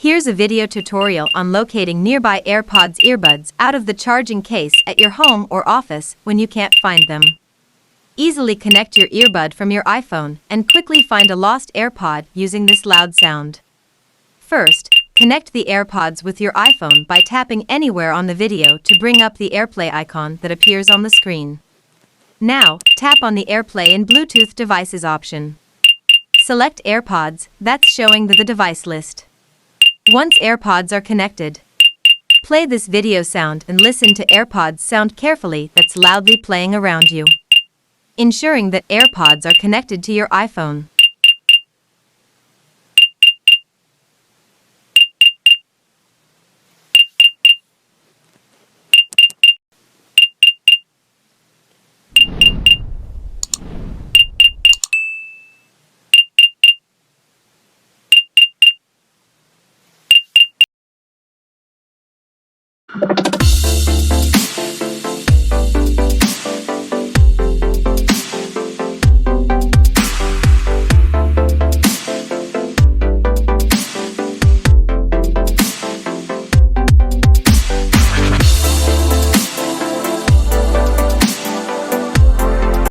Here's a video tutorial on locating nearby AirPods earbuds out of the charging case at your home or office when you can't find them. Easily connect your earbud from your iPhone and quickly find a lost AirPod using this loud sound. First, connect the AirPods with your iPhone by tapping anywhere on the video to bring up the AirPlay icon that appears on the screen. Now, tap on the AirPlay and Bluetooth devices option. Select AirPods, that's showing the device list. Once AirPods are connected, play this video sound and listen to AirPods sound carefully that's loudly playing around you, ensuring that AirPods are connected to your iPhone.